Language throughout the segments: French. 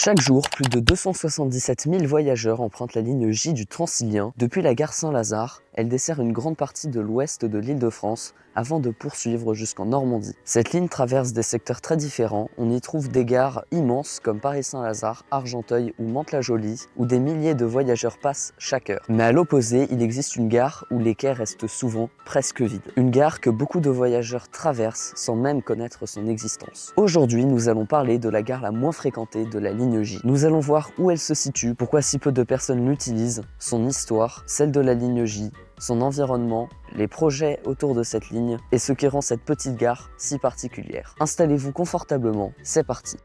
Chaque jour, plus de 277 000 voyageurs empruntent la ligne J du Transilien. Depuis la gare Saint-Lazare, elle dessert une grande partie de l'ouest de l'Île-de-France avant de poursuivre jusqu'en Normandie. Cette ligne traverse des secteurs très différents. On y trouve des gares immenses comme Paris-Saint-Lazare, Argenteuil ou Mantes-la-Jolie, où des milliers de voyageurs passent chaque heure. Mais à l'opposé, il existe une gare où les quais restent souvent presque vides. Une gare que beaucoup de voyageurs traversent sans même connaître son existence. Aujourd'hui, nous allons parler de la gare la moins fréquentée de la ligne J. Nous allons voir où elle se situe, pourquoi si peu de personnes l'utilisent, son histoire, celle de la ligne J, son environnement, les projets autour de cette ligne et ce qui rend cette petite gare si particulière. Installez-vous confortablement, c'est parti.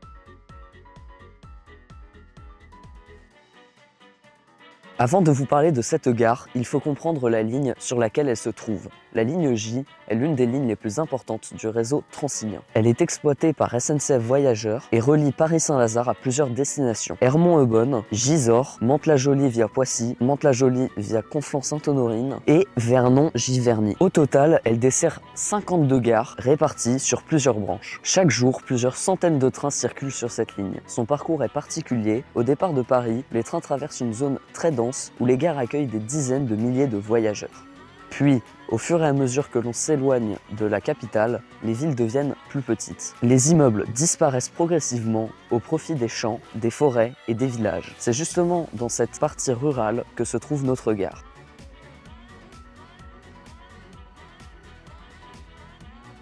Avant de vous parler de cette gare, il faut comprendre la ligne sur laquelle elle se trouve. La ligne J est l'une des lignes les plus importantes du réseau transilien. Elle est exploitée par SNCF Voyageurs et relie Paris-Saint-Lazare à plusieurs destinations. Hermont-Eubonne, Gisors, Mantes-la-Jolie via Poissy, Mantes-la-Jolie via Conflans-Sainte-Honorine et Vernon-Giverny. Au total, elle dessert 52 gares réparties sur plusieurs branches. Chaque jour, plusieurs centaines de trains circulent sur cette ligne. Son parcours est particulier. Au départ de Paris, les trains traversent une zone très dense où les gares accueillent des dizaines de milliers de voyageurs. Puis, au fur et à mesure que l'on s'éloigne de la capitale, les villes deviennent plus petites. Les immeubles disparaissent progressivement au profit des champs, des forêts et des villages. C'est justement dans cette partie rurale que se trouve notre gare.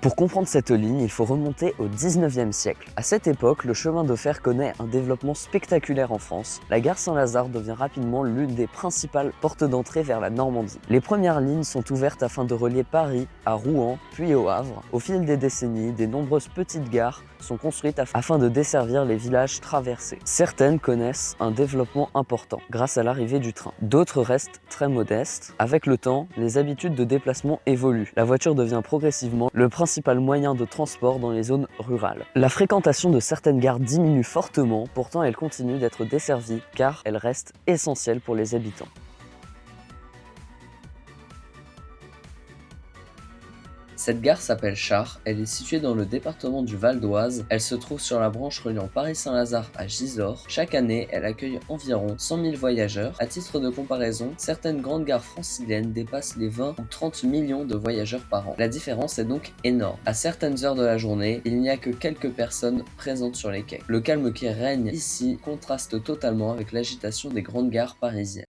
Pour comprendre cette ligne, il faut remonter au 19e siècle. À cette époque, le chemin de fer connaît un développement spectaculaire en France. La gare Saint-Lazare devient rapidement l'une des principales portes d'entrée vers la Normandie. Les premières lignes sont ouvertes afin de relier Paris à Rouen, puis au Havre. Au fil des décennies, des nombreuses petites gares sont construites afin de desservir les villages traversés. Certaines connaissent un développement important grâce à l'arrivée du train. D'autres restent très modestes. Avec le temps, les habitudes de déplacement évoluent. La voiture devient progressivement le principal moyen de transport dans les zones rurales. La fréquentation de certaines gares diminue fortement, pourtant elle continue d'être desservie car elle reste essentielle pour les habitants. Cette gare s'appelle Chars, elle est située dans le département du Val d'Oise. Elle se trouve sur la branche reliant Paris-Saint-Lazare à Gisors. Chaque année, elle accueille environ 100 000 voyageurs. À titre de comparaison, certaines grandes gares franciliennes dépassent les 20 ou 30 millions de voyageurs par an. La différence est donc énorme. À certaines heures de la journée, il n'y a que quelques personnes présentes sur les quais. Le calme qui règne ici contraste totalement avec l'agitation des grandes gares parisiennes.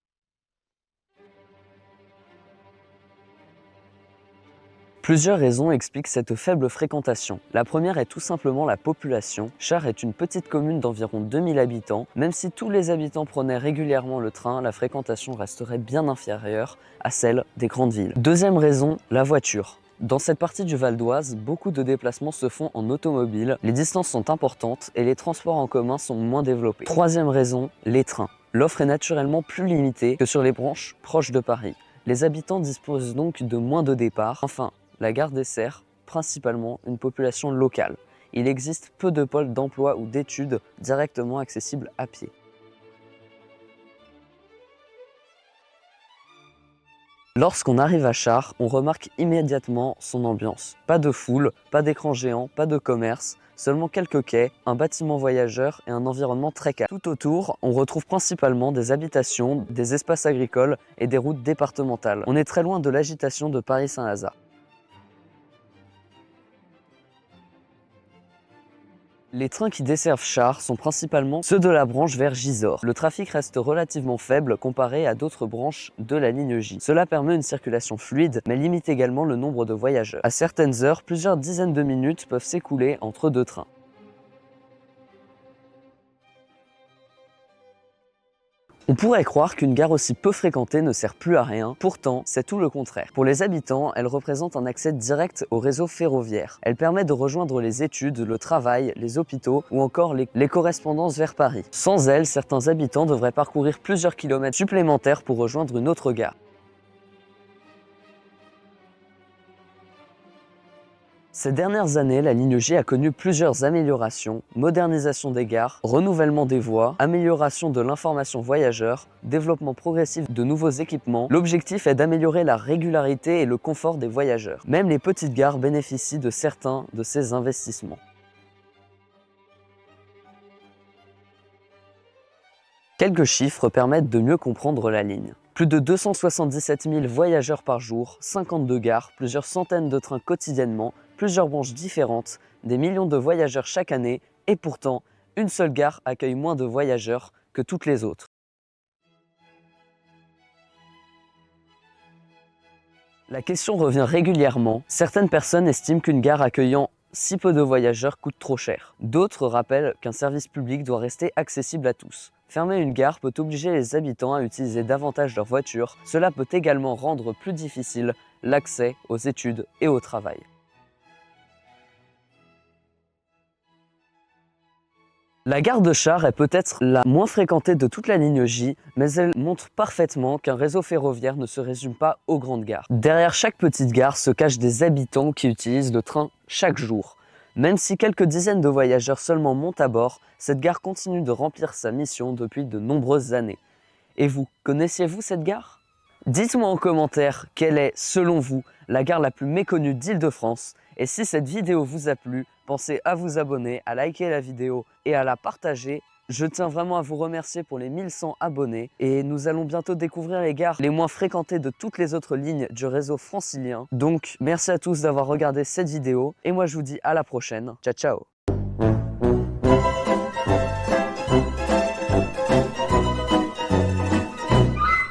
Plusieurs raisons expliquent cette faible fréquentation. La première est tout simplement la population. Chars est une petite commune d'environ 2000 habitants. Même si tous les habitants prenaient régulièrement le train, la fréquentation resterait bien inférieure à celle des grandes villes. Deuxième raison, la voiture. Dans cette partie du Val d'Oise, beaucoup de déplacements se font en automobile, les distances sont importantes et les transports en commun sont moins développés. Troisième raison, les trains. L'offre est naturellement plus limitée que sur les branches proches de Paris. Les habitants disposent donc de moins de départs. Enfin, la gare dessert principalement une population locale. Il existe peu de pôles d'emploi ou d'études directement accessibles à pied. Lorsqu'on arrive à Chars, on remarque immédiatement son ambiance. Pas de foule, pas d'écran géant, pas de commerce, seulement quelques quais, un bâtiment voyageur et un environnement très calme. Tout autour, on retrouve principalement des habitations, des espaces agricoles et des routes départementales. On est très loin de l'agitation de Paris-Saint-Lazare. Les trains qui desservent Chars sont principalement ceux de la branche vers Gisors. Le trafic reste relativement faible comparé à d'autres branches de la ligne J. Cela permet une circulation fluide, mais limite également le nombre de voyageurs. À certaines heures, plusieurs dizaines de minutes peuvent s'écouler entre deux trains. On pourrait croire qu'une gare aussi peu fréquentée ne sert plus à rien, pourtant c'est tout le contraire. Pour les habitants, elle représente un accès direct au réseau ferroviaire. Elle permet de rejoindre les études, le travail, les hôpitaux ou encore les correspondances vers Paris. Sans elle, certains habitants devraient parcourir plusieurs kilomètres supplémentaires pour rejoindre une autre gare. Ces dernières années, la ligne J a connu plusieurs améliorations, modernisation des gares, renouvellement des voies, amélioration de l'information voyageur, développement progressif de nouveaux équipements. L'objectif est d'améliorer la régularité et le confort des voyageurs. Même les petites gares bénéficient de certains de ces investissements. Quelques chiffres permettent de mieux comprendre la ligne. Plus de 277 000 voyageurs par jour, 52 gares, plusieurs centaines de trains quotidiennement, plusieurs branches différentes, des millions de voyageurs chaque année, et pourtant, une seule gare accueille moins de voyageurs que toutes les autres. La question revient régulièrement. Certaines personnes estiment qu'une gare accueillant si peu de voyageurs coûte trop cher. D'autres rappellent qu'un service public doit rester accessible à tous. Fermer une gare peut obliger les habitants à utiliser davantage leur voiture. Cela peut également rendre plus difficile l'accès aux études et au travail. La gare de Chars est peut-être la moins fréquentée de toute la ligne J, mais elle montre parfaitement qu'un réseau ferroviaire ne se résume pas aux grandes gares. Derrière chaque petite gare se cachent des habitants qui utilisent le train chaque jour. Même si quelques dizaines de voyageurs seulement montent à bord, cette gare continue de remplir sa mission depuis de nombreuses années. Et vous, connaissiez-vous cette gare ? Dites-moi en commentaire quelle est, selon vous, la gare la plus méconnue d'Île-de-France. Et si cette vidéo vous a plu, pensez à vous abonner, à liker la vidéo et à la partager. Je tiens vraiment à vous remercier pour les 1100 abonnés. Et nous allons bientôt découvrir les gares les moins fréquentées de toutes les autres lignes du réseau francilien. Donc merci à tous d'avoir regardé cette vidéo. Et moi je vous dis à la prochaine. Ciao ciao.